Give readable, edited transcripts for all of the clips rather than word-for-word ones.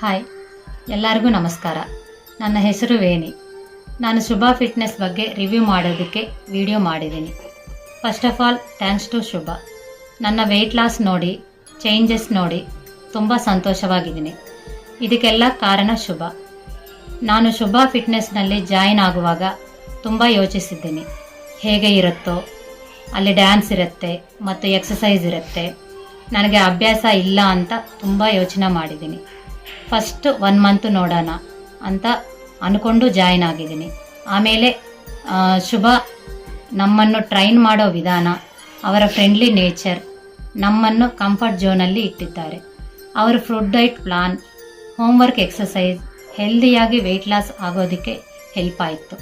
Hi, ಎಲ್ಲರಿಗೂ ನಮಸ್ಕಾರ. ನನ್ನ ಹೆಸರು ವೇಣಿ. ನಾನು ಶುಭಾ ಫಿಟ್ನೆಸ್ ಬಗ್ಗೆ ರಿವ್ಯೂ ಮಾಡೋದಕ್ಕೆ ವಿಡಿಯೋ ಮಾಡಿದ್ದೀನಿ. First of all thanks to Shubha. ನನ್ನ ವೆಯ್ಟ್ ಲಾಸ್ ನೋಡಿ, ಚೇಂಜಸ್ ನೋಡಿ ತುಂಬ ಸಂತೋಷವಾಗಿದ್ದೀನಿ. ಇದಕ್ಕೆಲ್ಲ ಕಾರಣ ಶುಭಾ. ನಾನು ಶುಭಾ ಫಿಟ್ನೆಸ್ನಲ್ಲಿ ಜಾಯಿನ್ ಆಗುವಾಗ ತುಂಬ ಯೋಚಿಸಿದ್ದೀನಿ. ಹೇಗೆ ಇರುತ್ತೋ, ಅಲ್ಲಿ ಡ್ಯಾನ್ಸ್ ಇರುತ್ತೆ ಮತ್ತು ಎಕ್ಸಸೈಸ್ ಇರುತ್ತೆ. ನನಗೆ ಅಭ್ಯಾಸ ಇಲ್ಲ ಅಂತ ತುಂಬ ಯೋಚನೆ ಮಾಡಿದ್ದೀನಿ. ಫಸ್ಟ್ 1 ಮಂತ್ ನೋಡೋಣ ಅಂತ ಅಂದ್ಕೊಂಡು ಜಾಯಿನ್ ಆಗಿದ್ದೀನಿ. ಆಮೇಲೆ ಶುಭಾ ನಮ್ಮನ್ನು ಟ್ರೈನ್ ಮಾಡೋ ವಿಧಾನ, ಅವರ ಫ್ರೆಂಡ್ಲಿ ನೇಚರ್ ನಮ್ಮನ್ನು ಕಂಫರ್ಟ್ ಝೋನಲ್ಲಿ ಇಟ್ಟಿದ್ದಾರೆ. ಅವರ food diet plan, homework, exercise, ಹೆಲ್ದಿಯಾಗಿ ವೆಯ್ಟ್ ಲಾಸ್ ಆಗೋದಕ್ಕೆ ಹೆಲ್ಪ್ ಆಯಿತು.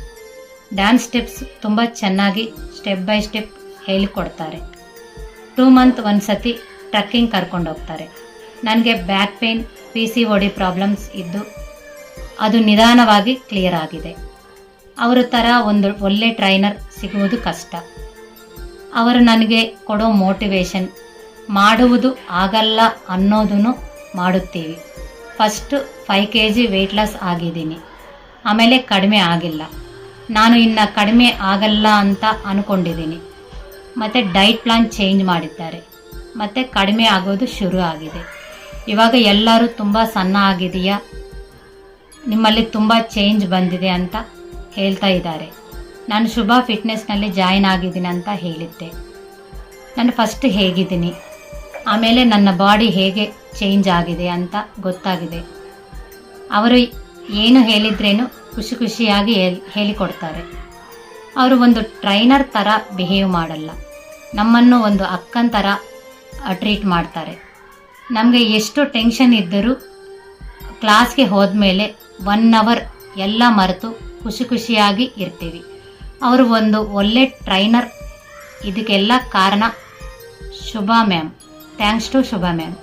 ಡ್ಯಾನ್ಸ್ ಸ್ಟೆಪ್ಸ್ ತುಂಬ ಚೆನ್ನಾಗಿ ಸ್ಟೆಪ್ ಬೈ ಸ್ಟೆಪ್ ಹೇಳಿಕೊಡ್ತಾರೆ. 2 ಮಂತ್ ಒಂದ್ಸತಿ ಟ್ರಕ್ಕಿಂಗ್ ಕರ್ಕೊಂಡು ಹೋಗ್ತಾರೆ. ನನಗೆ ಬ್ಯಾಕ್ ಪೇನ್, PCOD ಪ್ರಾಬ್ಲಮ್ಸ್ ಇದ್ದು ಅದು ನಿಧಾನವಾಗಿ ಕ್ಲಿಯರ್ ಆಗಿದೆ. ಅವರ ಥರ ಒಂದು ಒಳ್ಳೆ ಟ್ರೈನರ್ ಸಿಗುವುದು ಕಷ್ಟ. ಅವರು ನನಗೆ ಕೊಡೋ ಮೋಟಿವೇಶನ್, ಮಾಡುವುದು ಆಗಲ್ಲ ಅನ್ನೋದನ್ನು ಮಾಡುತ್ತೀವಿ. ಫಸ್ಟು 5 kg ವೆಯ್ಟ್ ಲಾಸ್ ಆಗಿದ್ದೀನಿ. ಆಮೇಲೆ ಕಡಿಮೆ ಆಗಿಲ್ಲ. ನಾನು ಇನ್ನು ಕಡಿಮೆ ಆಗಲ್ಲ ಅಂತ ಅಂದ್ಕೊಂಡಿದ್ದೀನಿ. ಮತ್ತು ಡೈಟ್ ಪ್ಲಾನ್ ಚೇಂಜ್ ಮಾಡಿದ್ದಾರೆ. ಮತ್ತು ಕಡಿಮೆ ಆಗೋದು ಶುರು ಆಗಿದೆ. ಇವಾಗ ಎಲ್ಲರೂ ತುಂಬ ಸಣ್ಣ ಆಗಿದೆಯಾ, ನಿಮ್ಮಲ್ಲಿ ತುಂಬ ಚೇಂಜ್ ಬಂದಿದೆ ಅಂತ ಹೇಳ್ತಾ ಇದ್ದಾರೆ. ನಾನು ಶುಭಾ ಫಿಟ್ನೆಸ್ನಲ್ಲಿ ಜಾಯಿನ್ ಆಗಿದ್ದೀನಿ ಅಂತ ಹೇಳಿದ್ದೆ. ನಾನು ಫಸ್ಟ್ ಹೇಗಿದ್ದೀನಿ, ಆಮೇಲೆ ನನ್ನ ಬಾಡಿ ಹೇಗೆ ಚೇಂಜ್ ಆಗಿದೆ ಅಂತ ಗೊತ್ತಾಗಿದೆ. ಅವರು ಏನು ಹೇಳಿದ್ರೇನು ಖುಷಿಯಾಗಿ ಹೇಳಿಕೊಡ್ತಾರೆ. ಅವರು ಒಂದು ಟ್ರೈನರ್ ಥರ ಬಿಹೇವ್ ಮಾಡಲ್ಲ. ನಮ್ಮನ್ನು ಒಂದು ಅಕ್ಕನ ಥರ ಟ್ರೀಟ್ ಮಾಡ್ತಾರೆ. ನಮಗೆ ಎಷ್ಟು ಟೆನ್ಷನ್ ಇದ್ದರೂ ಕ್ಲಾಸ್ಗೆ ಹೋದ್ಮೇಲೆ 1 ಅವರ್ ಎಲ್ಲ ಮರೆತು ಖುಷಿಯಾಗಿ ಇರ್ತೀವಿ. ಅವರು ಒಂದು ಒಳ್ಳೆ ಟ್ರೈನರ್. ಇದಕ್ಕೆಲ್ಲ ಕಾರಣ Shubha ma'am. Thanks to Shubha ma'am.